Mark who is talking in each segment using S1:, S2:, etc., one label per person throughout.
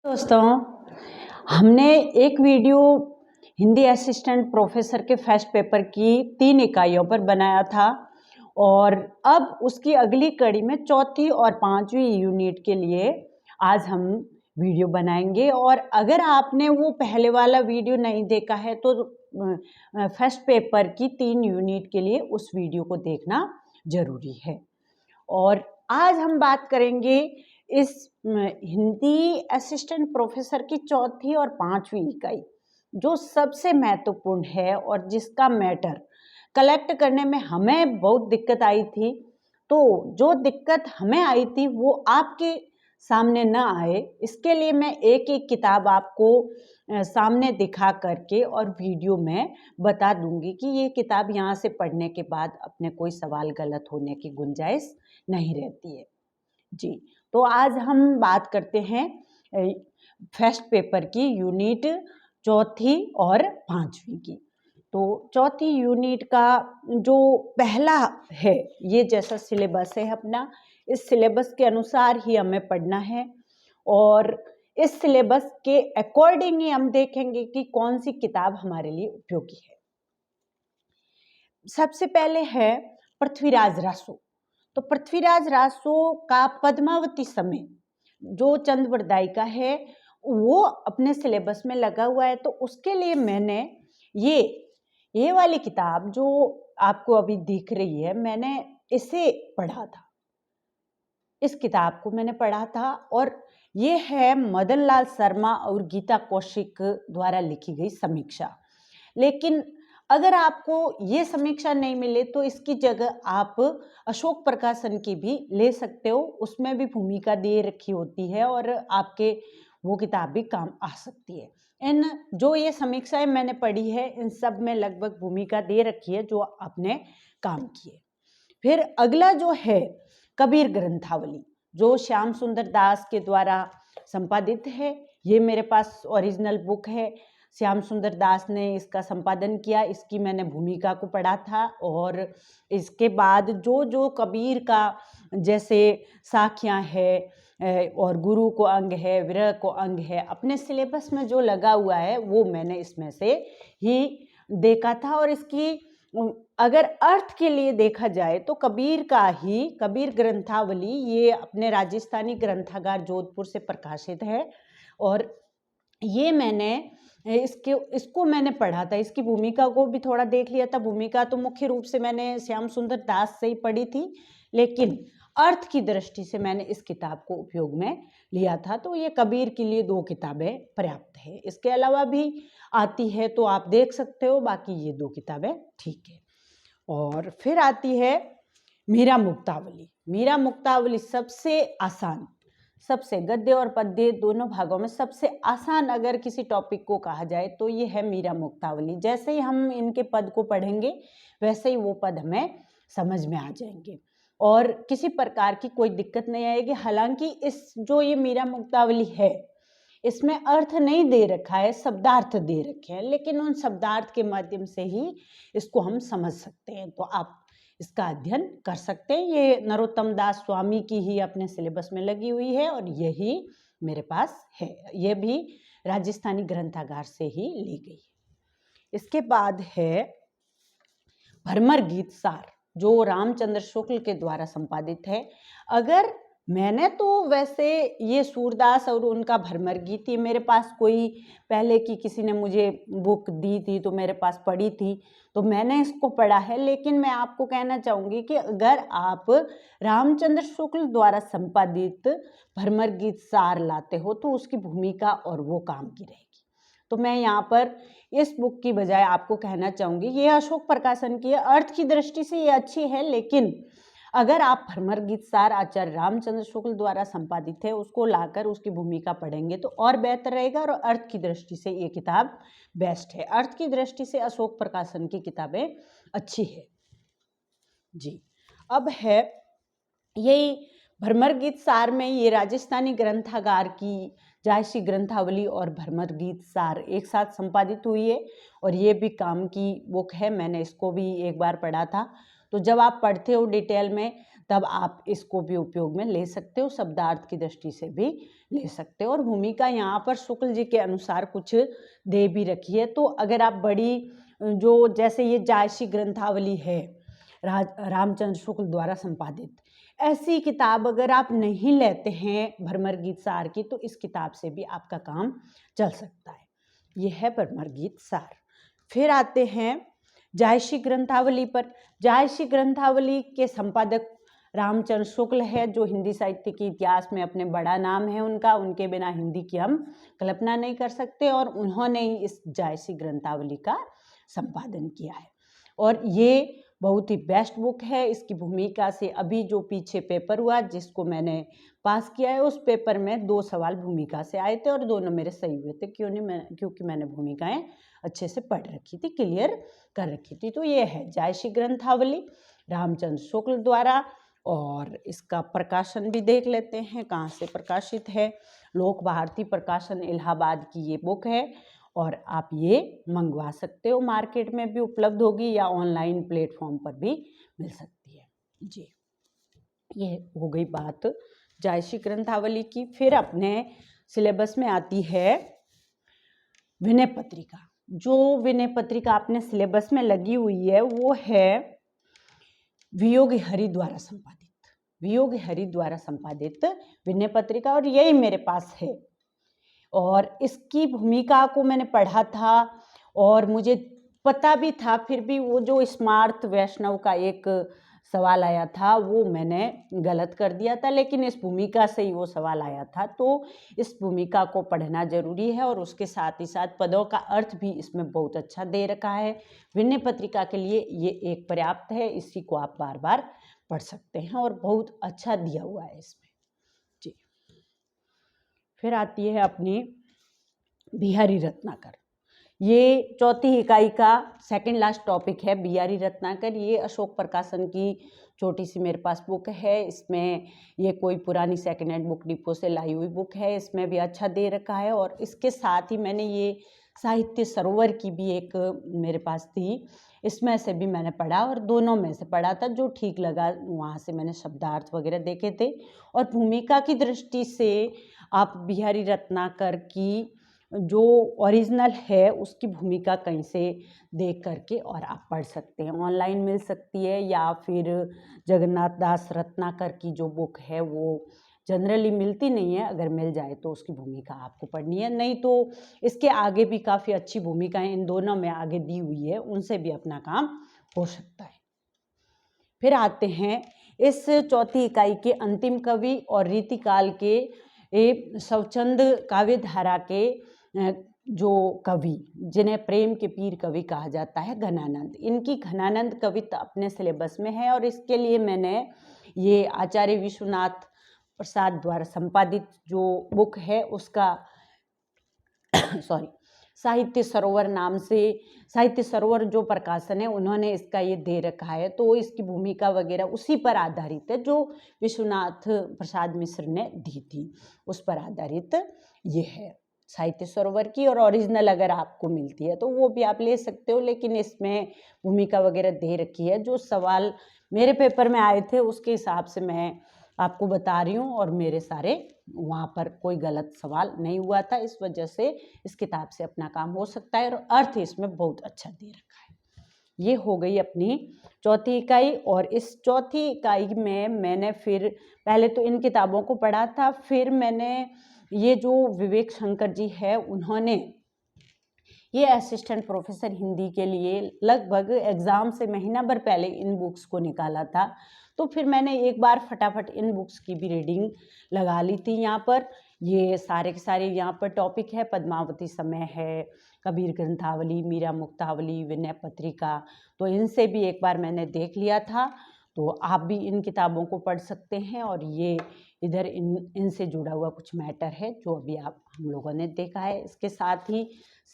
S1: दोस्तों, हमने एक वीडियो हिंदी असिस्टेंट प्रोफेसर के फर्स्ट पेपर की 3 इकाइयों पर बनाया था और अब उसकी अगली कड़ी में चौथी और 5वीं यूनिट के लिए आज हम वीडियो बनाएंगे। और अगर आपने वो पहले वाला वीडियो नहीं देखा है तो फर्स्ट पेपर की 3 यूनिट के लिए उस वीडियो को देखना ज़रूरी है। और आज हम बात करेंगे इस हिंदी असिस्टेंट प्रोफेसर की चौथी और 5वीं इकाई, जो सबसे महत्वपूर्ण है और जिसका मैटर कलेक्ट करने में हमें बहुत दिक्कत आई थी। तो जो दिक्कत हमें आई थी वो आपके सामने ना आए, इसके लिए मैं एक एक किताब आपको सामने दिखा करके और वीडियो में बता दूंगी कि ये किताब यहाँ से पढ़ने के बाद अपने कोई सवाल गलत होने की गुंजाइश नहीं रहती है जी। तो आज हम बात करते हैं फर्स्ट पेपर की यूनिट चौथी और 5वीं की। तो चौथी यूनिट का जो पहला है, ये जैसा सिलेबस है अपना, इस सिलेबस के अनुसार ही हमें पढ़ना है और इस सिलेबस के अकॉर्डिंग ही हम देखेंगे कि कौन सी किताब हमारे लिए उपयोगी है। सबसे पहले है पृथ्वीराज रासो। तो पृथ्वीराज रासो का पद्मावती समय जो चंद्रवरदाई का है वो अपने सिलेबस में लगा हुआ है। तो उसके लिए मैंने ये वाली किताब जो आपको अभी दिख रही है, मैंने इसे पढ़ा था, इस किताब को मैंने पढ़ा था और ये है मदन लाल शर्मा और गीता कौशिक द्वारा लिखी गई समीक्षा। लेकिन अगर आपको ये समीक्षा नहीं मिले तो इसकी जगह आप अशोक प्रकाशन की भी ले सकते हो, उसमें भी भूमिका दे रखी होती है और आपके वो किताब भी काम आ सकती है। इन जो ये समीक्षाएं मैंने पढ़ी है इन सब में लगभग भूमिका दे रखी है जो आपने काम किए। फिर अगला जो है कबीर ग्रंथावली, जो श्याम सुंदर दास के द्वारा संपादित है। ये मेरे पास ओरिजिनल बुक है, श्याम सुंदर दास ने इसका संपादन किया, इसकी मैंने भूमिका को पढ़ा था। और इसके बाद जो जो कबीर का जैसे साखियाँ है और गुरु को अंग है, विरह को अंग है, अपने सिलेबस में जो लगा हुआ है वो मैंने इसमें से ही देखा था। और इसकी अगर अर्थ के लिए देखा जाए तो कबीर का ही कबीर ग्रंथावली ये अपने राजस्थानी ग्रंथागार जोधपुर से प्रकाशित है और ये मैंने इसको मैंने पढ़ा था। इसकी भूमिका को भी थोड़ा देख लिया था। भूमिका तो मुख्य रूप से मैंने श्याम सुंदर दास से ही पढ़ी थी, लेकिन अर्थ की दृष्टि से मैंने इस किताब को उपयोग में लिया था। तो ये कबीर के लिए 2 किताबें पर्याप्त है। इसके अलावा भी आती है तो आप देख सकते हो, बाकी ये 2 किताबें ठीक है। और फिर आती है मीरा मुक्तावली। मीरा मुक्तावली सबसे आसान, सबसे गद्य और पद्य दोनों भागों में सबसे आसान अगर किसी टॉपिक को कहा जाए तो ये है मीरा मुक्तावली। जैसे ही हम इनके पद को पढ़ेंगे वैसे ही वो पद हमें समझ में आ जाएंगे और किसी प्रकार की कोई दिक्कत नहीं आएगी। हालांकि इस जो ये मीरा मुक्तावली है इसमें अर्थ नहीं दे रखा है, शब्दार्थ दे रखे हैं, लेकिन उन शब्दार्थ के माध्यम से ही इसको हम समझ सकते हैं। तो आप इसका अध्ययन कर सकते हैं। ये नरोत्तम दास स्वामी की ही अपने सिलेबस में लगी हुई है और यही मेरे पास है। ये भी राजस्थानी ग्रंथागार से ही ली गई है। इसके बाद है भरमर गीत सार, जो रामचंद्र शुक्ल के द्वारा संपादित है। अगर मैंने तो वैसे ये सूरदास और उनका भरमर गीत, ये मेरे पास कोई पहले की किसी ने मुझे बुक दी थी तो मेरे पास पढ़ी थी तो मैंने इसको पढ़ा है। लेकिन मैं आपको कहना चाहूँगी कि अगर आप रामचंद्र शुक्ल द्वारा संपादित भरमर गीत सार लाते हो तो उसकी भूमिका और वो काम की रहेगी। तो मैं यहाँ पर इस बुक की बजाय आपको कहना चाहूँगी ये अशोक प्रकाशन की है। अर्थ की दृष्टि से ये अच्छी है, लेकिन अगर आप भरमर गीत सार आचार्य रामचंद्र शुक्ल द्वारा संपादित है उसको लाकर उसकी भूमिका पढ़ेंगे तो और बेहतर रहेगा। और अर्थ की दृष्टि से ये किताब बेस्ट है। अर्थ की दृष्टि से अशोक प्रकाशन की किताबें अच्छी है जी। अब है यही भरमर गीत सार में ये राजस्थानी ग्रंथागार की जायसी ग्रंथावली और भरमर गीत सार एक साथ संपादित हुई है और ये भी काम की बुक है। मैंने इसको भी एक बार पढ़ा था। तो जब आप पढ़ते हो डिटेल में तब आप इसको भी उपयोग में ले सकते हो, शब्दार्थ की दृष्टि से भी ले सकते हो। और भूमिका यहाँ पर शुक्ल जी के अनुसार कुछ दे भी रखी है। तो अगर आप बड़ी जो जैसे ये जायसी ग्रंथावली है रामचंद्र शुक्ल द्वारा संपादित, ऐसी किताब अगर आप नहीं लेते हैं भ्रमर गीत सार की, तो इस किताब से भी आपका काम चल सकता है। यह है भ्रमर गीत सार। फिर आते हैं जायसी ग्रंथावली पर। जायसी ग्रंथावली के संपादक रामचंद्र शुक्ल है, जो हिंदी साहित्य के इतिहास में अपने बड़ा नाम है उनका। उनके बिना हिंदी की हम कल्पना नहीं कर सकते, और उन्होंने ही इस जायसी ग्रंथावली का संपादन किया है। और ये बहुत ही बेस्ट बुक है। इसकी भूमिका से अभी जो पीछे पेपर हुआ जिसको मैंने पास किया है, उस पेपर में 2 सवाल भूमिका से आए थे और दोनों मेरे सही हुए थे। क्योंकि मैंने भूमिकाएं अच्छे से पढ़ रखी थी, क्लियर कर रखी थी। तो ये है जायसी ग्रंथावली रामचंद्र शुक्ल द्वारा। और इसका प्रकाशन भी देख लेते हैं कहाँ से प्रकाशित है। लोक भारती प्रकाशन इलाहाबाद की ये बुक है, और आप ये मंगवा सकते हो, मार्केट में भी उपलब्ध होगी या ऑनलाइन प्लेटफॉर्म पर भी मिल सकती है जी। ये हो गई बात जायसी ग्रंथावली की। फिर अपने सिलेबस में आती है विनय पत्रिका। जो विनय पत्रिका अपने सिलेबस में लगी हुई है वो है वियोगी हरि द्वारा संपादित, वियोगी हरि द्वारा संपादित विनय पत्रिका, और यही मेरे पास है। और इसकी भूमिका को मैंने पढ़ा था और मुझे पता भी था, फिर भी वो जो स्मार्त वैष्णव का एक सवाल आया था वो मैंने गलत कर दिया था, लेकिन इस भूमिका से ही वो सवाल आया था। तो इस भूमिका को पढ़ना जरूरी है, और उसके साथ ही साथ पदों का अर्थ भी इसमें बहुत अच्छा दे रखा है। विनय पत्रिका के लिए ये एक पर्याप्त है, इसी को आप बार बार पढ़ सकते हैं और बहुत अच्छा दिया हुआ है इसमें जी। फिर आती है अपनी बिहारी रत्नाकर। ये चौथी इकाई का सेकंड लास्ट टॉपिक है बिहारी रत्नाकर। ये अशोक प्रकाशन की छोटी सी मेरे पास बुक है। इसमें ये कोई पुरानी सेकंड हैंड बुक डिपो से लाई हुई बुक है। इसमें भी अच्छा दे रखा है, और इसके साथ ही मैंने ये साहित्य सरोवर की भी एक मेरे पास थी, इसमें से भी मैंने पढ़ा, और दोनों में से पढ़ा था। जो ठीक लगा वहाँ से मैंने शब्दार्थ वगैरह देखे थे। और भूमिका की दृष्टि से आप बिहारी रत्नाकर की जो ओरिजिनल है उसकी भूमिका कहीं से देख करके और आप पढ़ सकते हैं। ऑनलाइन मिल सकती है, या फिर जगन्नाथ दास रत्नाकर की जो बुक है वो जनरली मिलती नहीं है, अगर मिल जाए तो उसकी भूमिका आपको पढ़नी है। नहीं तो इसके आगे भी काफ़ी अच्छी भूमिकाएं इन दोनों में आगे दी हुई है, उनसे भी अपना काम हो सकता है। फिर आते हैं इस चौथी इकाई के अंतिम कवि और रीतिकाल के स्वच्छंद काव्य धारा के जो कवि, जिन्हें प्रेम के पीर कवि कहा जाता है, घनानंद। इनकी घनानंद कविता अपने सिलेबस में है, और इसके लिए मैंने ये आचार्य विश्वनाथ प्रसाद द्वारा संपादित जो बुक है उसका साहित्य सरोवर नाम से, साहित्य सरोवर जो प्रकाशन है उन्होंने इसका ये दे रखा है। तो इसकी भूमिका वगैरह उसी पर आधारित है जो विश्वनाथ प्रसाद मिश्र ने दी थी, उस पर आधारित ये है साहित्य सरोवर की। और ओरिजिनल अगर आपको मिलती है तो वो भी आप ले सकते हो, लेकिन इसमें भूमिका वगैरह दे रखी है। जो सवाल मेरे पेपर में आए थे उसके हिसाब से मैं आपको बता रही हूँ, और मेरे सारे वहाँ पर कोई गलत सवाल नहीं हुआ था। इस वजह से इस किताब से अपना काम हो सकता है, और अर्थ इसमें बहुत अच्छा दे रखा है। ये हो गई अपनी चौथी इकाई। और इस चौथी इकाई में मैंने फिर पहले तो इन किताबों को पढ़ा था, फिर मैंने ये जो विवेक शंकर जी है उन्होंने ये असिस्टेंट प्रोफेसर हिंदी के लिए लगभग एग्ज़ाम से महीना भर पहले इन बुक्स को निकाला था। तो फिर मैंने एक बार फटाफट इन बुक्स की भी रीडिंग लगा ली थी। यहाँ पर ये सारे के सारे यहाँ पर टॉपिक है, पद्मावती समय है, कबीर ग्रंथावली, मीरा मुक्तावली, विनय पत्रिका, तो इनसे भी एक बार मैंने देख लिया था। तो आप भी इन किताबों को पढ़ सकते हैं, और ये इधर इनसे जुड़ा हुआ कुछ मैटर है जो अभी हम लोगों ने देखा है। इसके साथ ही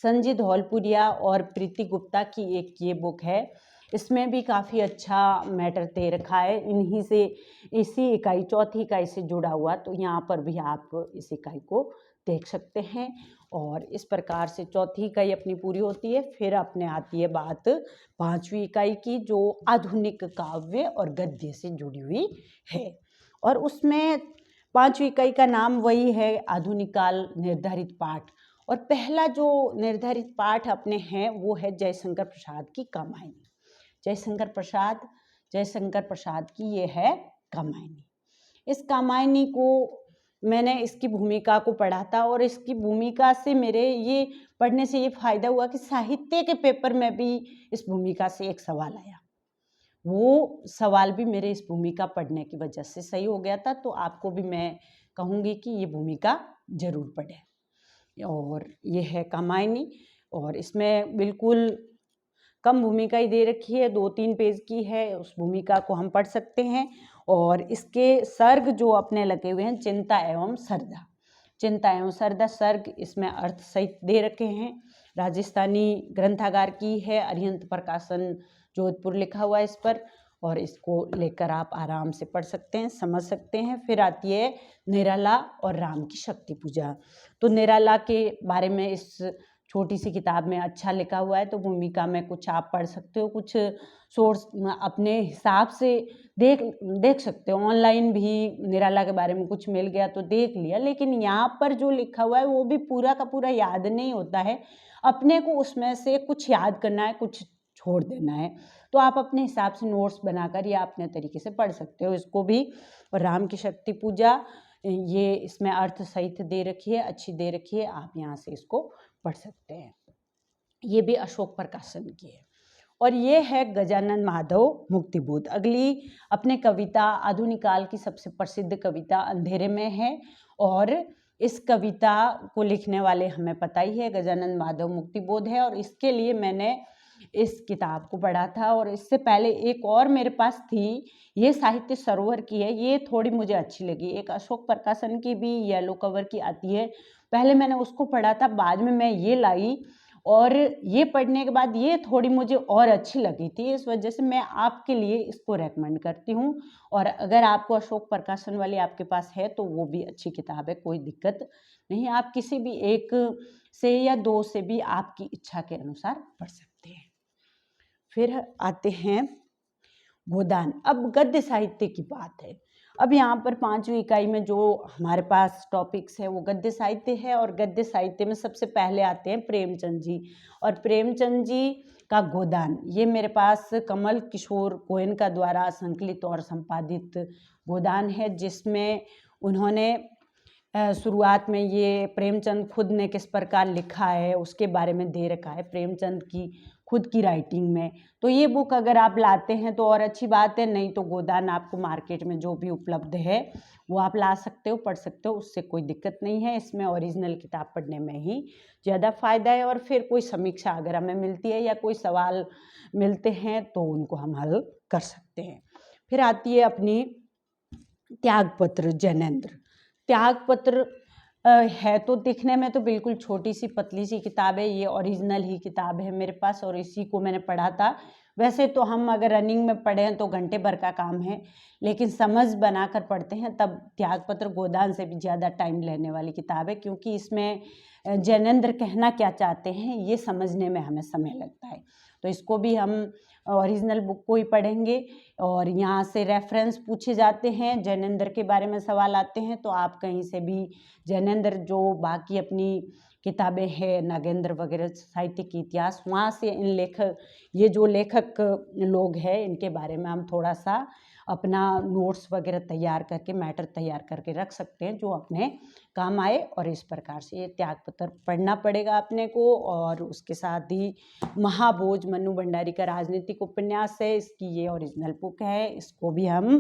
S1: संजय धौलपुरिया और प्रीति गुप्ता की एक ये बुक है, इसमें भी काफ़ी अच्छा मैटर दे रखा है इन्हीं से, इसी इकाई चौथी इकाई से जुड़ा हुआ। तो यहाँ पर भी आप इस इकाई को देख सकते हैं। और इस प्रकार से चौथी इकाई अपनी पूरी होती है। फिर अपने आती है बात पांचवी इकाई की, जो आधुनिक काव्य और गद्य से जुड़ी हुई है। और उसमें पांचवी इकाई का नाम वही है, आधुनिक काल निर्धारित पाठ। और पहला जो निर्धारित पाठ अपने हैं वो है जयशंकर प्रसाद की कामायनी। जयशंकर प्रसाद की ये है कामायनी। इस कामायनी को मैंने इसकी भूमिका को पढ़ा था, और इसकी भूमिका से मेरे ये पढ़ने से ये फायदा हुआ कि साहित्य के पेपर में भी इस भूमिका से एक सवाल आया। वो सवाल भी मेरे इस भूमिका पढ़ने की वजह से सही हो गया था। तो आपको भी मैं कहूँगी कि ये भूमिका जरूर पढ़ें। और ये है कामायनी, और इसमें बिल्कुल कम भूमिका ही दे रखी है, 2-3 पेज की है। उस भूमिका को हम पढ़ सकते हैं। और इसके सर्ग जो अपने लगे हुए हैं, चिंता एवं सरदा सर्ग इसमें अर्थ सहित दे रखे हैं। राजस्थानी ग्रंथागार की है, अरिहंत प्रकाशन जोधपुर लिखा हुआ है इस पर। और इसको लेकर आप आराम से पढ़ सकते हैं, समझ सकते हैं। फिर आती है निराला और राम की शक्ति पूजा। तो निराला के बारे में इस छोटी सी किताब में अच्छा लिखा हुआ है, तो भूमिका में कुछ आप पढ़ सकते हो, कुछ सोर्स अपने हिसाब से देख सकते हो। ऑनलाइन भी निराला के बारे में कुछ मिल गया तो देख लिया, लेकिन यहाँ पर जो लिखा हुआ है वो भी पूरा का पूरा याद नहीं होता है। अपने को उसमें से कुछ याद करना है, कुछ छोड़ देना है। तो आप अपने हिसाब से नोट्स बनाकर या अपने तरीके से पढ़ सकते हो इसको भी। और राम की शक्ति पूजा, ये इसमें अर्थ सहित दे रखी है, अच्छी दे रखी है, आप यहाँ से इसको पढ़ सकते हैं। ये भी अशोक प्रकाशन की है। और ये है गजानन माधव मुक्तिबोध। अगली अपने कविता आधुनिक काल की सबसे प्रसिद्ध कविता अंधेरे में है। और इस कविता को लिखने वाले हमें पता ही है, गजानन माधव मुक्तिबोध है। और इसके लिए मैंने इस किताब को पढ़ा था। और इससे पहले एक और मेरे पास थी, ये साहित्य सरोवर की है, ये थोड़ी मुझे अच्छी लगी। एक अशोक प्रकाशन की भी येलो कवर की आती है, पहले मैंने उसको पढ़ा था, बाद में मैं ये लाई। और ये पढ़ने के बाद ये थोड़ी मुझे और अच्छी लगी थी, इस वजह से मैं आपके लिए इसको रेकमेंड करती हूँ। और अगर आपको अशोक प्रकाशन वाली आपके पास है तो वो भी अच्छी किताब है, कोई दिक्कत नहीं। आप किसी भी एक से या दो से भी आपकी इच्छा के अनुसार पढ़ सकते हैं। फिर आते हैं गोदान। अब गद्य साहित्य की बात है। अब यहाँ पर पांचवी इकाई में जो हमारे पास टॉपिक्स है वो गद्य साहित्य है। और गद्य साहित्य में सबसे पहले आते हैं प्रेमचंद जी। और प्रेमचंद जी का गोदान, ये मेरे पास कमल किशोर कोयन का द्वारा संकलित और संपादित गोदान है, जिसमें उन्होंने शुरुआत में ये प्रेमचंद खुद ने किस प्रकार लिखा है उसके बारे में दे रखा है, प्रेमचंद की खुद की राइटिंग में। तो ये बुक अगर आप लाते हैं तो और अच्छी बात है, नहीं तो गोदान आपको मार्केट में जो भी उपलब्ध है वो आप ला सकते हो, पढ़ सकते हो, उससे कोई दिक्कत नहीं है। इसमें ओरिजिनल किताब पढ़ने में ही ज़्यादा फ़ायदा है। और फिर कोई समीक्षा अगर हमें मिलती है या कोई सवाल मिलते हैं तो उनको हम हल कर सकते हैं। फिर आती है अपनी त्यागपत्र जैनेन्द्र। त्यागपत्र है तो दिखने में तो बिल्कुल छोटी सी पतली सी किताब है, ये ओरिजिनल ही किताब है मेरे पास और इसी को मैंने पढ़ा था। वैसे तो हम अगर रनिंग में पढ़ें तो घंटे भर का काम है, लेकिन समझ बनाकर पढ़ते हैं तब त्यागपत्र गोदान से भी ज़्यादा टाइम लेने वाली किताब है, क्योंकि इसमें जैनेन्द्र कहना क्या चाहते हैं ये समझने में हमें समय लगता है। तो इसको भी हम ओरिजिनल बुक को ही पढ़ेंगे। और यहाँ से रेफरेंस पूछे जाते हैं, जैनेन्द्र के बारे में सवाल आते हैं तो आप कहीं से भी जैनेन्द्र जो बाकी अपनी किताबें हैं नागेंद्र वगैरह साहित्य की इतिहास, वहाँ से इन ये जो लेखक लोग हैं इनके बारे में हम थोड़ा सा अपना नोट्स वगैरह तैयार करके मैटर तैयार करके रख सकते हैं जो अपने काम आए। और इस प्रकार से ये त्यागपत्र पढ़ना पड़ेगा अपने को। और उसके साथ ही महाभोज मन्नू भंडारी का राजनीतिक उपन्यास है, इसकी ये ओरिजिनल बुक है, इसको भी हम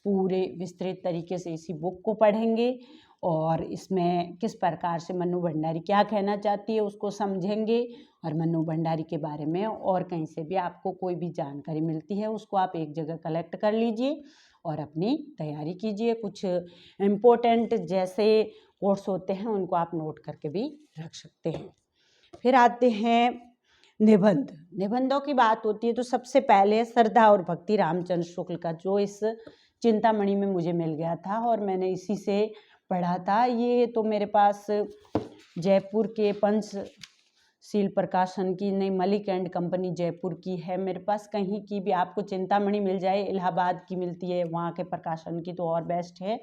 S1: पूरे विस्तृत तरीके से इसी बुक को पढ़ेंगे और इसमें किस प्रकार से मन्नू भंडारी क्या कहना चाहती है उसको समझेंगे। और मन्नू भंडारी के बारे में और कहीं से भी आपको कोई भी जानकारी मिलती है उसको आप एक जगह कलेक्ट कर लीजिए और अपनी तैयारी कीजिए। कुछ इम्पोर्टेंट जैसे कोर्स होते हैं उनको आप नोट करके भी रख सकते हैं। फिर आते हैं निबंधों की बात होती है तो सबसे पहले श्रद्धा और भक्ति रामचंद्र शुक्ल का, जो इस चिंतामणि में मुझे मिल गया था और मैंने इसी से पढ़ा था। ये तो मेरे पास जयपुर के पंचशील प्रकाशन की, नहीं, मलिक एंड कंपनी जयपुर की है मेरे पास। कहीं की भी आपको चिंतामणि मिल जाए, इलाहाबाद की मिलती है, वहाँ के प्रकाशन की तो और बेस्ट है,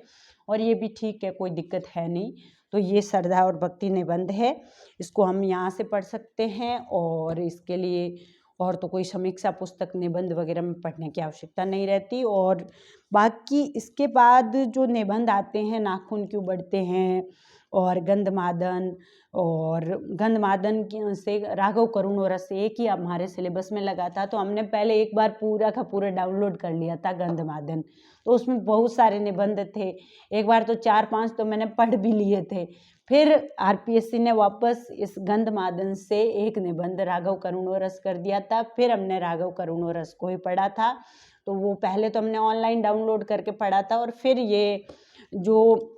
S1: और ये भी ठीक है, कोई दिक्कत है नहीं। तो ये श्रद्धा और भक्ति निबंध है, इसको हम यहाँ से पढ़ सकते हैं, और इसके लिए और तो कोई समीक्षा पुस्तक निबंध वगैरह में पढ़ने की आवश्यकता नहीं रहती। और बाकी इसके बाद जो निबंध आते हैं, नाखून क्यों बढ़ते हैं, और गंधमादन, और गंधमादन से राघव करुण और रस, एक ही हमारे सिलेबस में लगा था, तो हमने पहले एक बार पूरा का पूरा डाउनलोड कर लिया था गंधमादन। तो उसमें बहुत सारे निबंध थे, एक बार तो 4-5 तो मैंने पढ़ भी लिए थे। फिर आरपीएससी ने वापस इस गंधमादन से एक निबंध राघव करुण और रस कर दिया था, फिर हमने राघव करुण और रस को ही पढ़ा था। तो वो पहले तो हमने ऑनलाइन डाउनलोड करके पढ़ा था, और फिर ये जो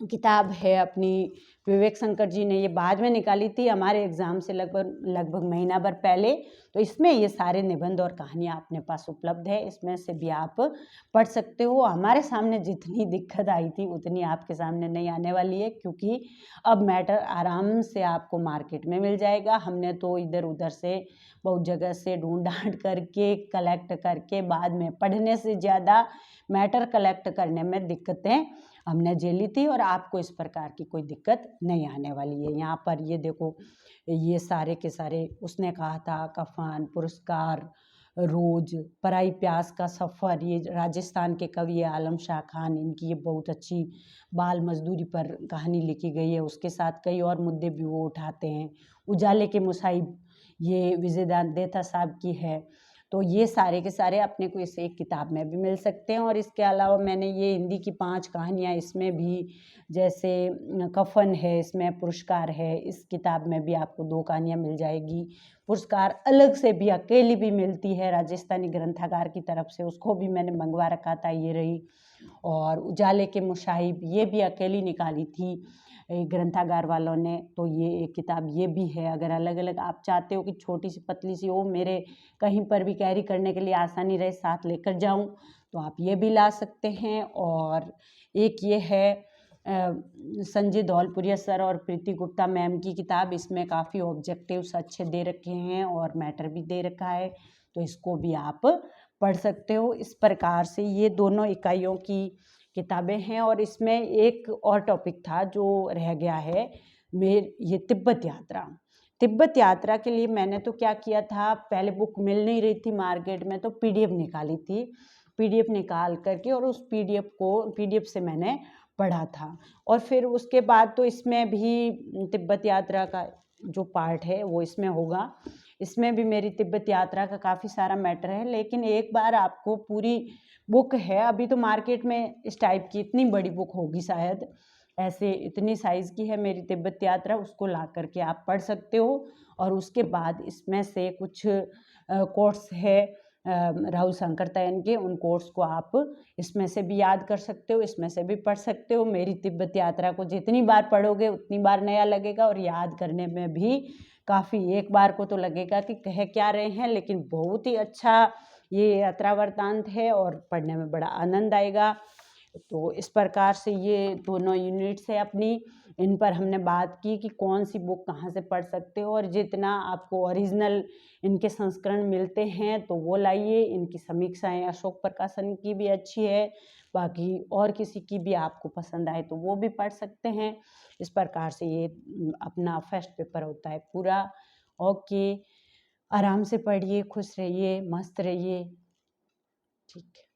S1: किताब है अपनी विवेक शंकर जी ने ये बाद में निकाली थी, हमारे एग्ज़ाम से लगभग महीना भर पहले। तो इसमें ये सारे निबंध और कहानियाँ अपने पास उपलब्ध है, इसमें से भी आप पढ़ सकते हो। हमारे सामने जितनी दिक्कत आई थी उतनी आपके सामने नहीं आने वाली है, क्योंकि अब मैटर आराम से आपको मार्केट में मिल जाएगा। हमने तो इधर उधर से बहुत जगह से ढूंढ ढांड करके कलेक्ट करके, बाद में पढ़ने से ज़्यादा मैटर कलेक्ट करने में दिक्कतें हमने झेली थी, और आपको इस प्रकार की कोई दिक्कत नहीं आने वाली है। यहाँ पर ये देखो, ये सारे के सारे उसने कहा था, कफन, पुरस्कार, रोज, पराई प्यास का सफ़र, ये राजस्थान के कवि आलम शाह खान, इनकी ये बहुत अच्छी बाल मजदूरी पर कहानी लिखी गई है। उसके साथ कई और मुद्दे भी वो उठाते हैं। उजाले के मुसाहिब, ये विजयदान देथा साहब की है। तो ये सारे के सारे अपने को इस एक किताब में भी मिल सकते हैं। और इसके अलावा मैंने ये हिंदी की 5 कहानियाँ इसमें भी, जैसे कफन है, इसमें पुरस्कार है, इस किताब में भी आपको 2 कहानियाँ मिल जाएगी। पुरस्कार अलग से भी अकेली भी मिलती है राजस्थानी ग्रंथागार की तरफ से, उसको भी मैंने मंगवा रखा था, ये रही। और उजाले के मुसाहिब ये भी अकेली निकाली थी ग्रंथागार वालों ने, तो ये एक किताब ये भी है। अगर अलग अलग आप चाहते हो कि छोटी सी पतली सी हो, मेरे कहीं पर भी कैरी करने के लिए आसानी रहे, साथ लेकर जाऊं, तो आप ये भी ला सकते हैं। और एक ये है संजय धौलपुरिया सर और प्रीति गुप्ता मैम की किताब, इसमें काफ़ी ऑब्जेक्टिव्स अच्छे दे रखे हैं और मैटर भी दे रखा है, तो इसको भी आप पढ़ सकते हो। इस प्रकार से ये दोनों इकाइयों की किताबें हैं। और इसमें एक और टॉपिक था जो रह गया है, ये तिब्बत यात्रा। तिब्बत यात्रा के लिए मैंने तो क्या किया था, पहले बुक मिल नहीं रही थी मार्केट में, तो पीडीएफ निकाली थी, पीडीएफ निकाल करके और उस पीडीएफ से मैंने पढ़ा था। और फिर उसके बाद तो इसमें भी तिब्बत यात्रा का जो पार्ट है वो इसमें होगा। इसमें भी मेरी तिब्बत यात्रा का काफ़ी सारा मैटर है, लेकिन एक बार आपको पूरी बुक है, अभी तो मार्केट में इस टाइप की इतनी बड़ी बुक होगी शायद, ऐसे इतनी साइज़ की है मेरी तिब्बत यात्रा, उसको ला करके आप पढ़ सकते हो। और उसके बाद इसमें से कुछ कोट्स है राहुल शंकरतयन के, उन कोट्स को आप इसमें से भी याद कर सकते हो, इसमें से भी पढ़ सकते हो। मेरी तिब्बत यात्रा को जितनी बार पढ़ोगे उतनी बार नया लगेगा, और याद करने में भी काफ़ी, एक बार को तो लगेगा कि कह क्या रहे हैं, लेकिन बहुत ही अच्छा ये यात्रा वृत्तांत है और पढ़ने में बड़ा आनंद आएगा। तो इस प्रकार से ये दोनों यूनिट्स है अपनी, इन पर हमने बात की कि कौन सी बुक कहाँ से पढ़ सकते हो, और जितना आपको ओरिजिनल इनके संस्करण मिलते हैं तो वो लाइए। इनकी समीक्षाएं अशोक प्रकाशन की भी अच्छी है, बाकी और किसी की भी आपको पसंद आए तो वो भी पढ़ सकते हैं। इस प्रकार से ये अपना फर्स्ट पेपर होता है पूरा। ओके, आराम से पढ़िए, खुश रहिए, मस्त रहिए। ठीक है।